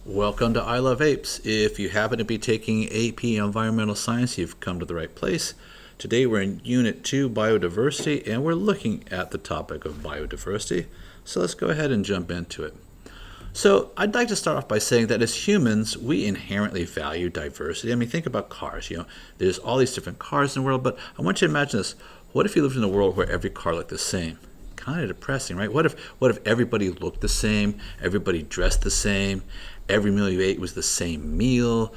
Welcome to I Love Apes. If you happen to be taking AP Environmental Science, you've come to the right place. Today we're in Unit 2, Biodiversity, and we're looking at the topic of biodiversity. So let's go ahead and jump into it. So I'd like to start off by saying that as humans, we inherently value diversity. I mean, think about cars. There's all these different cars in the world, but I want you to imagine this. What if you lived in a world where every car looked the same? Kind of depressing, right? What if everybody looked the same, everybody dressed the same, every meal you ate was the same meal?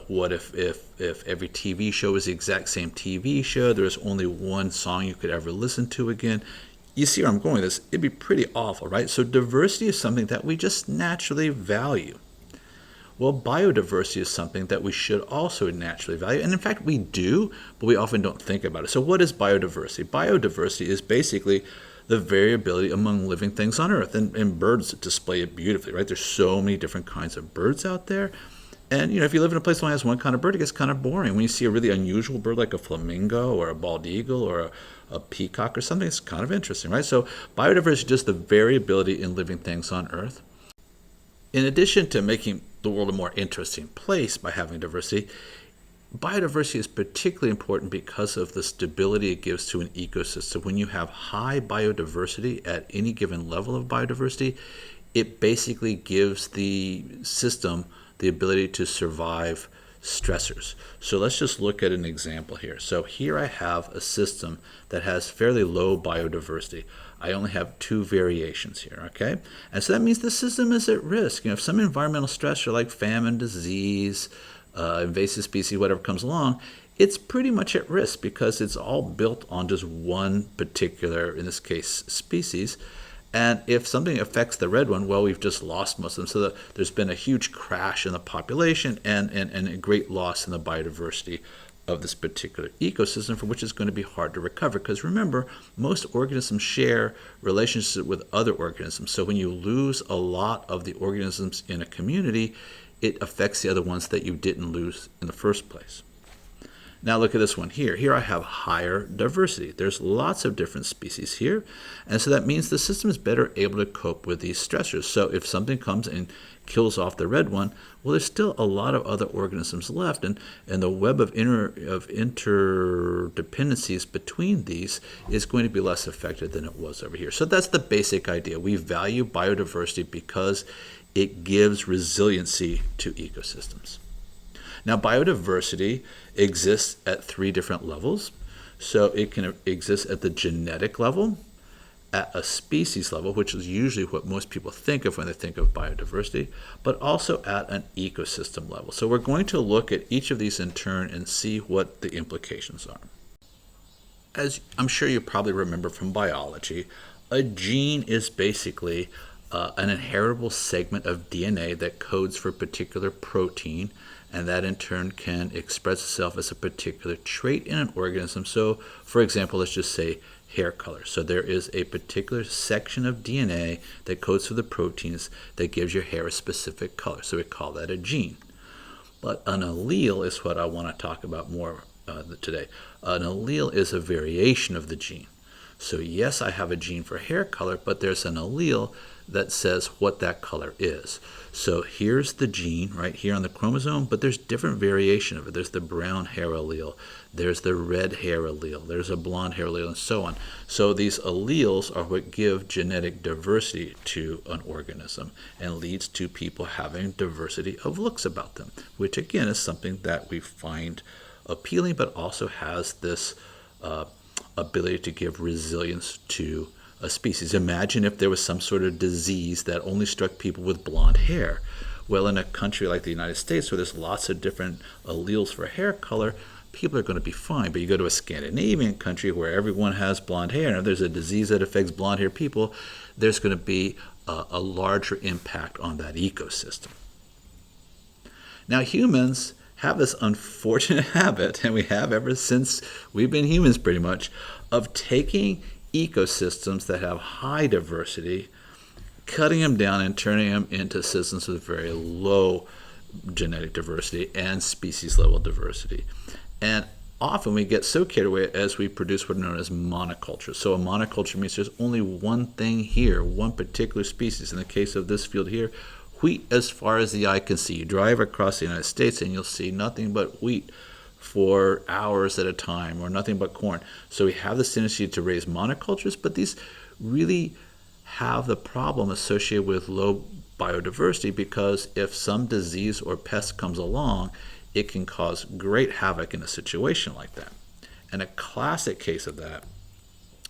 What if every TV show was the exact same TV show? There was only one song you could ever listen to again. You see where I'm going with this? It'd be pretty awful, right? So diversity is something that we just naturally value. Well, biodiversity is something that we should also naturally value. And in fact, we do, but we often don't think about it. So what is biodiversity? Biodiversity is basically the variability among living things on Earth. And birds display it beautifully, right? There's so many different kinds of birds out there. And, if you live in a place that only has one kind of bird, it gets kind of boring. When you see a really unusual bird like a flamingo or a bald eagle or a peacock or something, it's kind of interesting, right? So biodiversity is just the variability in living things on Earth. In addition to making the world a more interesting place by having diversity, biodiversity is particularly important because of the stability it gives to an ecosystem. When you have high biodiversity at any given level of biodiversity, it basically gives the system the ability to survive stressors. So let's just look at an example here. So here I have a system that has fairly low biodiversity. I only have two variations here, okay? And so that means the system is at risk. If some environmental stressor like famine, disease, invasive species, whatever comes along, it's pretty much at risk because it's all built on just one particular, in this case, species. And if something affects the red one, well, we've just lost most of them. So there's been a huge crash in the population and a great loss in the biodiversity of this particular ecosystem, for which is going to be hard to recover. Because remember, most organisms share relationships with other organisms. So when you lose a lot of the organisms in a community, it affects the other ones that you didn't lose in the first place. Now look at this one here. Here I have higher diversity. There's lots of different species here. And so that means the system is better able to cope with these stressors. So if something comes and kills off the red one, well, there's still a lot of other organisms left. And the web of interdependencies between these is going to be less affected than it was over here. So that's the basic idea. We value biodiversity because it gives resiliency to ecosystems. Now, biodiversity exists at three different levels. So it can exist at the genetic level, at a species level, which is usually what most people think of when they think of biodiversity, but also at an ecosystem level. So we're going to look at each of these in turn and see what the implications are. As I'm sure you probably remember from biology, a gene is basically an inheritable segment of DNA that codes for a particular protein, and that in turn can express itself as a particular trait in an organism. So, for example, let's just say hair color. So there is a particular section of DNA that codes for the proteins that gives your hair a specific color. So we call that a gene. But an allele is what I want to talk about more today. An allele is a variation of the gene. So yes, I have a gene for hair color, but there's an allele that says what that color is. So here's the gene right here on the chromosome, but there's different variation of it. There's the brown hair allele, there's the red hair allele, there's a blonde hair allele, and so on. So these alleles are what give genetic diversity to an organism and leads to people having diversity of looks about them, which again is something that we find appealing, but also has this ability to give resilience to a species. Imagine if there was some sort of disease that only struck people with blonde hair. Well, in a country like the United States where there's lots of different alleles for hair color, people are going to be fine. But you go to a Scandinavian country where everyone has blonde hair, and if there's a disease that affects blonde hair people, there's going to be a larger impact on that ecosystem. Now, humans have this unfortunate habit, and we have ever since we've been humans pretty much, of taking ecosystems that have high diversity, cutting them down and turning them into systems with very low genetic diversity and species level diversity. And often we get so carried away as we produce what are known as monocultures. So a monoculture means there's only one thing here, one particular species. In the case of this field here, wheat as far as the eye can see. You drive across the United States and you'll see nothing but wheat for hours at a time, or nothing but corn. So we have this tendency to raise monocultures, but these really have the problem associated with low biodiversity, because if some disease or pest comes along, it can cause great havoc in a situation like that. And a classic case of that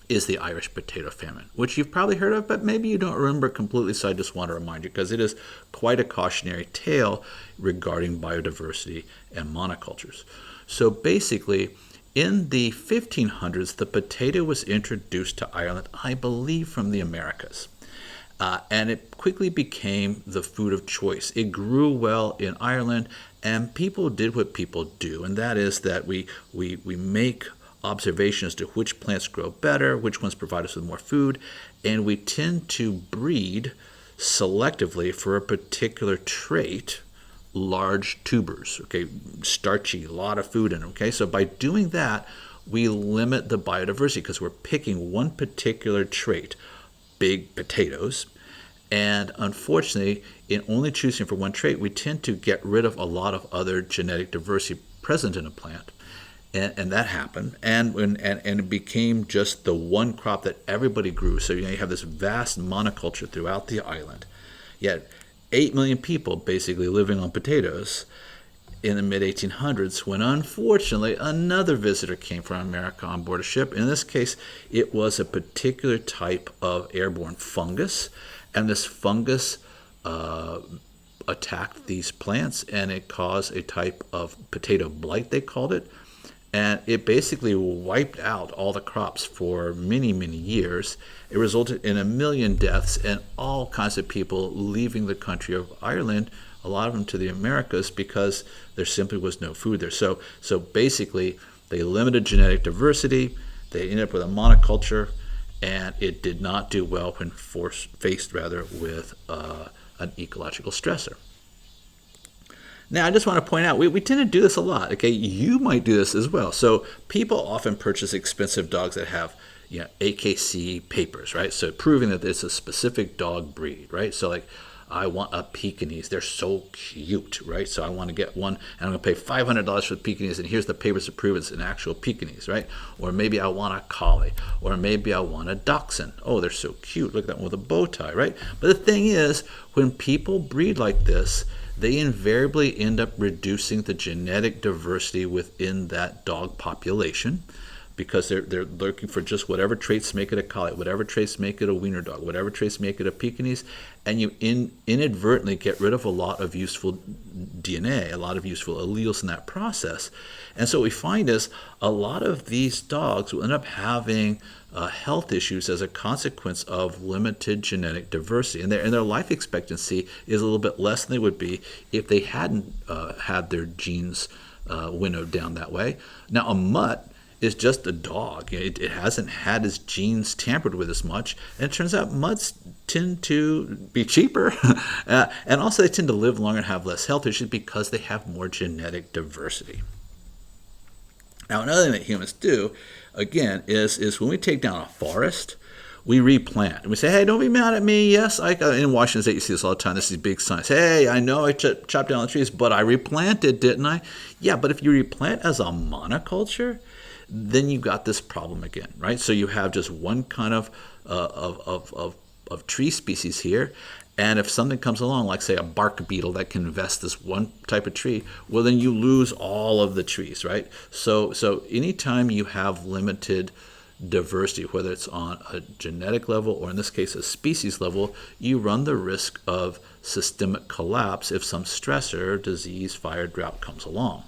is the Irish Potato Famine, which you've probably heard of, but maybe you don't remember completely, so I just want to remind you, because it is quite a cautionary tale regarding biodiversity and monocultures. So basically, in the 1500s, the potato was introduced to Ireland, I believe from the Americas. And it quickly became the food of choice. It grew well in Ireland, and people did what people do, and that is that we make observations to which plants grow better, which ones provide us with more food, and we tend to breed selectively for a particular trait, large tubers, okay, starchy, a lot of food in them, okay? So by doing that, we limit the biodiversity because we're picking one particular trait, big potatoes, and unfortunately, in only choosing for one trait, we tend to get rid of a lot of other genetic diversity present in a plant. And that happened, and it became just the one crop that everybody grew. So you have this vast monoculture throughout the island. Yet 8 million people basically living on potatoes in the mid-1800s, when unfortunately another visitor came from America on board a ship. In this case, it was a particular type of airborne fungus, and this fungus attacked these plants, and it caused a type of potato blight, they called it. And it basically wiped out all the crops for many, many years. It resulted in 1 million deaths and all kinds of people leaving the country of Ireland, a lot of them to the Americas, because there simply was no food there. So basically, they limited genetic diversity. They ended up with a monoculture, and it did not do well when faced with an ecological stressor. Now, I just want to point out, we tend to do this a lot, okay? You might do this as well. So people often purchase expensive dogs that have, AKC papers, right? So proving that it's a specific dog breed, right? So like, I want a Pekingese. They're so cute, right? So I want to get one, and I'm going to pay $500 for the Pekingese, and here's the papers to prove it's an actual Pekingese, right? Or maybe I want a collie, or maybe I want a dachshund. Oh, they're so cute. Look at that one with a bow tie, right? But the thing is, when people breed like this, they invariably end up reducing the genetic diversity within that dog population, because they're looking for just whatever traits make it a collie, whatever traits make it a wiener dog, whatever traits make it a Pekingese, and you inadvertently get rid of a lot of useful DNA, a lot of useful alleles in that process. And so what we find is a lot of these dogs will end up having health issues as a consequence of limited genetic diversity, and their life expectancy is a little bit less than they would be if they hadn't had their genes winnowed down that way. Now, a mutt is just a dog. It hasn't had its genes tampered with as much, and it turns out mutts tend to be cheaper, and also they tend to live longer and have less health issues because they have more genetic diversity. Now, another thing that humans do, again, is when we take down a forest, we replant. And we say, hey, don't be mad at me. Yes, in Washington State, you see this all the time. This is big signs. Hey, I know I chopped down the trees, but I replanted, didn't I? Yeah, but if you replant as a monoculture, then you've got this problem again, right? So you have just one kind of tree species here, and if something comes along, like say a bark beetle that can infest this one type of tree, well, then you lose all of the trees, right? So anytime you have limited diversity, whether it's on a genetic level or in this case a species level, you run the risk of systemic collapse if some stressor, disease, fire, drought comes along.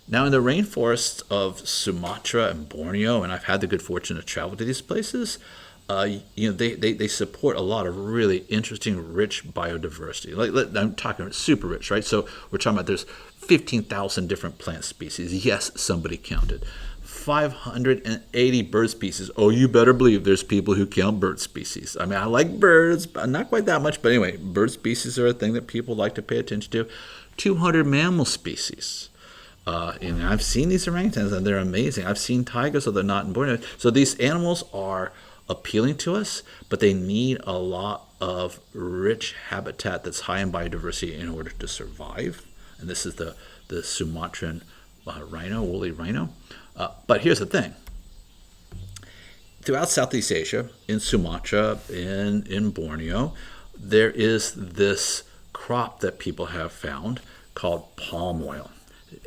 Now, in the rainforests of Sumatra and Borneo, and I've had the good fortune to travel to these places, they support a lot of really interesting, rich biodiversity. I'm talking super rich, right? So we're talking about there's 15,000 different plant species. Yes, somebody counted. 580 bird species. Oh, you better believe there's people who count bird species. I mean, I like birds, but not quite that much. But anyway, bird species are a thing that people like to pay attention to. 200 mammal species. And I've seen these orangutans, and they're amazing. I've seen tigers, so they're not in Borneo. So these animals are appealing to us, but they need a lot of rich habitat that's high in biodiversity in order to survive. And this is the Sumatran rhino, woolly rhino. But here's the thing. Throughout Southeast Asia, in Sumatra, in Borneo, there is this crop that people have found called palm oil.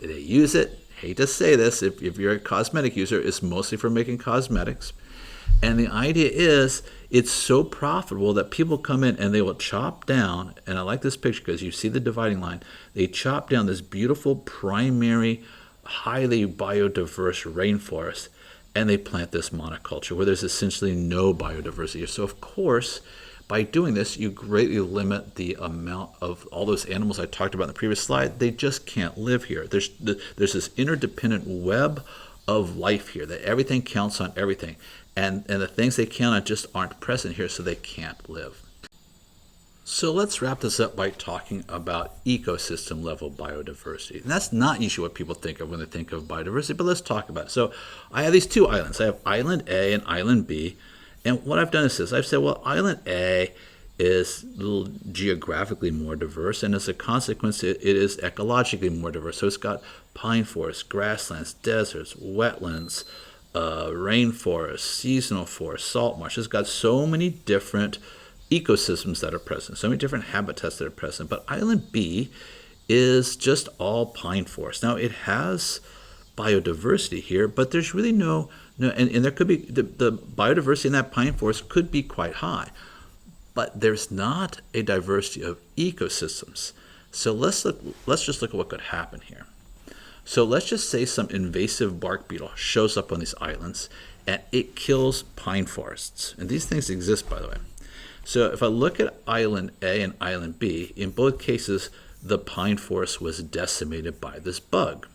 They use it, hate to say this, if you're a cosmetic user, it's mostly for making cosmetics. And the idea is it's so profitable that people come in and they will chop down, and I like this picture because you see the dividing line, they chop down this beautiful primary, highly biodiverse rainforest, and they plant this monoculture where there's essentially no biodiversity. So of course, by doing this, you greatly limit the amount of all those animals I talked about in the previous slide. They just can't live here. There's this interdependent web of life here, that everything counts on everything. And the things they count on just aren't present here, so they can't live. So let's wrap this up by talking about ecosystem level biodiversity. And that's not usually what people think of when they think of biodiversity, but let's talk about it. So I have these two islands. I have island A and island B. And what I've done is this. I've said, well, island A is a little geographically more diverse, and as a consequence, it is ecologically more diverse. So it's got pine forests, grasslands, deserts, wetlands, rainforests, seasonal forests, salt marsh. It's got so many different ecosystems that are present, so many different habitats that are present. But island B is just all pine forest. Now it has biodiversity here, but there's really no and there could be the biodiversity in that pine forest could be quite high, but there's not a diversity of ecosystems. So let's just look at what could happen here. So let's just say some invasive bark beetle shows up on these islands and it kills pine forests. And these things exist, by the way. So if I look at island A and island B, in both cases, the pine forest was decimated by this bug.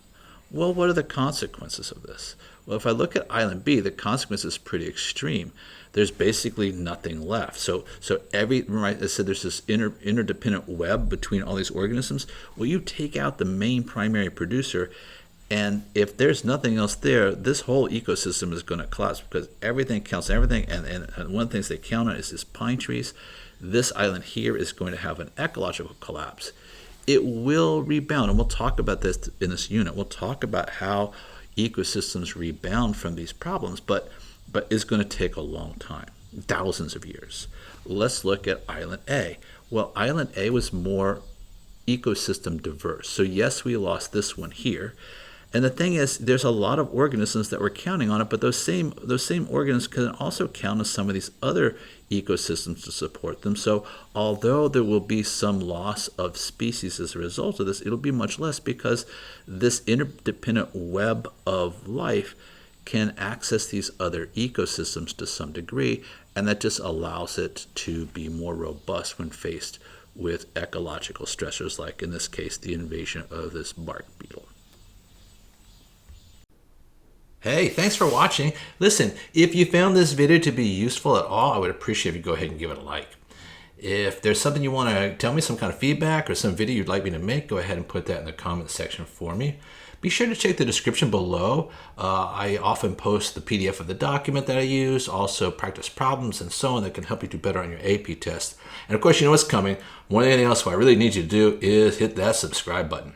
Well, what are the consequences of this? Well, if I look at island B, the consequence is pretty extreme. There's basically nothing left. So remember I said there's this interdependent web between all these organisms? Well, you take out the main primary producer, and if there's nothing else there, this whole ecosystem is going to collapse because everything counts on everything, and one of the things they count on is pine trees. This island here is going to have an ecological collapse. It will rebound, and we'll talk about this in this unit. We'll talk about how ecosystems rebound from these problems, but it's going to take a long time, thousands of years. Let's look at island A. Well, island A was more ecosystem diverse. So yes, we lost this one here. And the thing is, there's a lot of organisms that we're counting on it, but those same organisms can also count on some of these other ecosystems to support them. So although there will be some loss of species as a result of this, it'll be much less because this interdependent web of life can access these other ecosystems to some degree, and that just allows it to be more robust when faced with ecological stressors, like in this case, the invasion of this bark beetle. Hey, thanks for watching. Listen, if you found this video to be useful at all, I would appreciate if you go ahead and give it a like. If there's something you want to tell me, some kind of feedback or some video you'd like me to make, go ahead and put that in the comment section for me. Be sure to check the description below. I often post the PDF of the document that I use, also practice problems and so on that can help you do better on your AP test. And of course, you know what's coming. More than anything else, what I really need you to do is hit that subscribe button.